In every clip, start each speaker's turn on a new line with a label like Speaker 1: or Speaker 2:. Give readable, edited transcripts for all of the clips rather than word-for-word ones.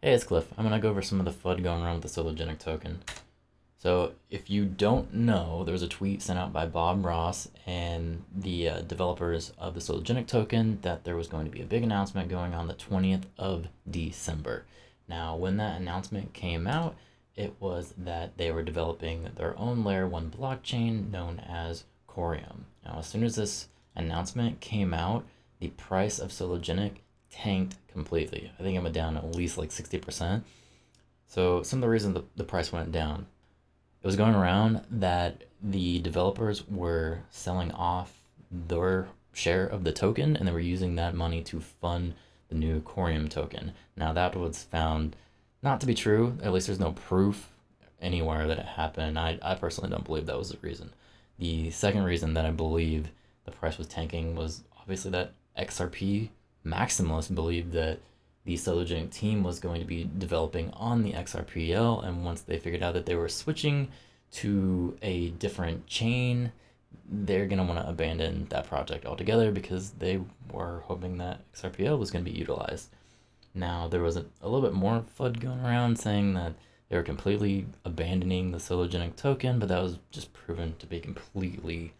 Speaker 1: Hey, it's Cliff. I'm going to go over some of the FUD going around with the Sologenic token. So if you don't know, there was a tweet sent out by Bob Ross and the developers of the Sologenic token that there was going to be a big announcement going on the 20th of December. Now, when that announcement came out, it was that they were developing their own layer 1 blockchain known as Coreum. Now, as soon as this announcement came out, the price of Sologenic tanked completely. I think it went down at least like 60%. So some of the reasons the price went down, it was going around that the developers were selling off their share of the token and they were using that money to fund the new Coreum token. Now that was found not to be true. At least there's no proof anywhere that it happened. I personally don't believe that was the reason. The second reason that I believe the price was tanking was obviously that XRP maximalists believed that the Sologenic team was going to be developing on the XRPL, and once they figured out that they were switching to a different chain, they're going to want to abandon that project altogether because they were hoping that XRPL was going to be utilized. Now, there was a little bit more FUD going around saying that they were completely abandoning the Sologenic token, but that was just proven to be completely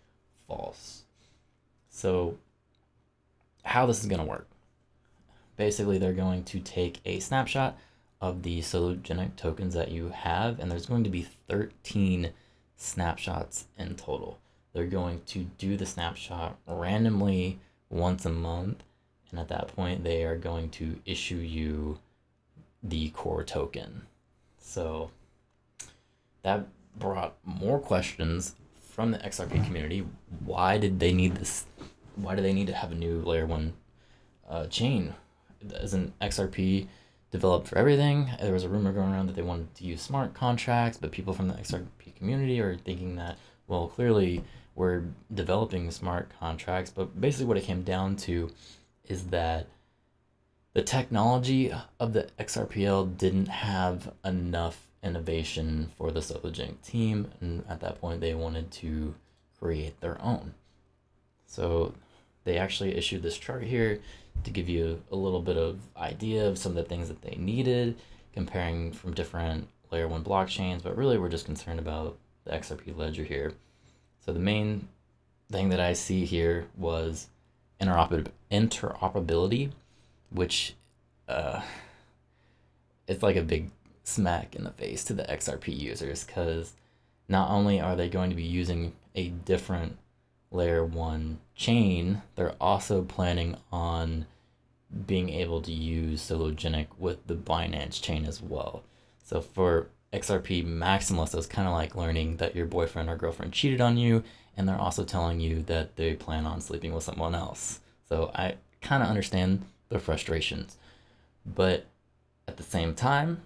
Speaker 1: false. So, how this is going to work. Basically, they're going to take a snapshot of the Sologenic tokens that you have, and there's going to be 13 snapshots in total. They're going to do the snapshot randomly once a month, and at that point, they are going to issue you the core token. So that brought more questions from the XRP community. Why did they need this? Why do they need to have a new layer 1 chain? Isn't XRP developed for everything? There was a rumor going around that they wanted to use smart contracts, but people from the XRP community are thinking that, well, clearly we're developing smart contracts. But basically what it came down to is that the technology of the XRPL didn't have enough innovation for the Sologenic team, and at that point they wanted to create their own. So they actually issued this chart here to give you a little bit of idea of some of the things that they needed, comparing from different layer 1 blockchains, but really we're just concerned about the XRP ledger here. So the main thing that I see here was interoperability, which it's like a big smack in the face to the XRP users, because not only are they going to be using a different layer 1 chain, they're also planning on being able to use Sologenic with the Binance chain as well. So for XRP maximalists, it's kind of like learning that your boyfriend or girlfriend cheated on you, and they're also telling you that they plan on sleeping with someone else. So I kind of understand their frustrations. But at the same time,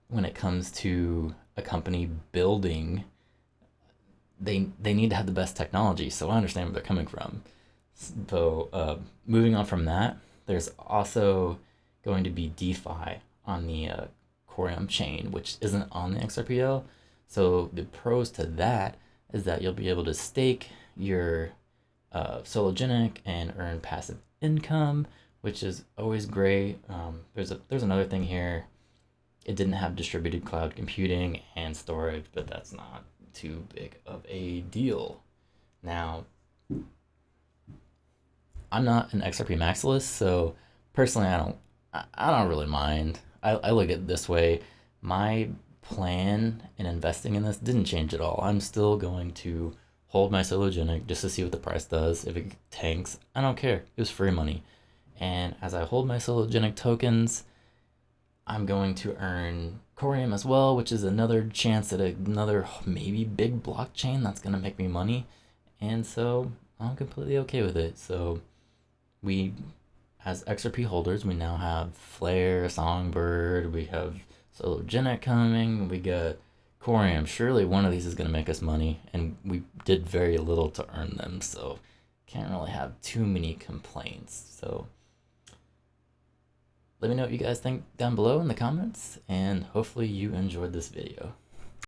Speaker 1: when it comes to a company building, they need to have the best technology. So I understand where they're coming from. So moving on from that, there's also going to be DeFi on the Coreum chain, which isn't on the XRPL. So the pros to that is that you'll be able to stake your Sologenic and earn passive income, which is always great. There's another thing here. It didn't have distributed cloud computing and storage, but that's not too big of a deal. Now, I'm not an XRP maximalist, so personally I don't really mind. I look at it this way. My plan in investing in this didn't change at all. I'm still going to hold my Sologenic just to see what the price does. If it tanks, I don't care. It was free money. And as I hold my Sologenic tokens, I'm going to earn Coreum as well, which is another chance at another maybe big blockchain that's going to make me money. And so I'm completely okay with it. So we, as XRP holders, we now have Flare, Songbird, we have Sologenic coming, we got Coreum. Surely one of these is going to make us money, and we did very little to earn them, so can't really have too many complaints. So let me know what you guys think down below in the comments, and hopefully you enjoyed this video.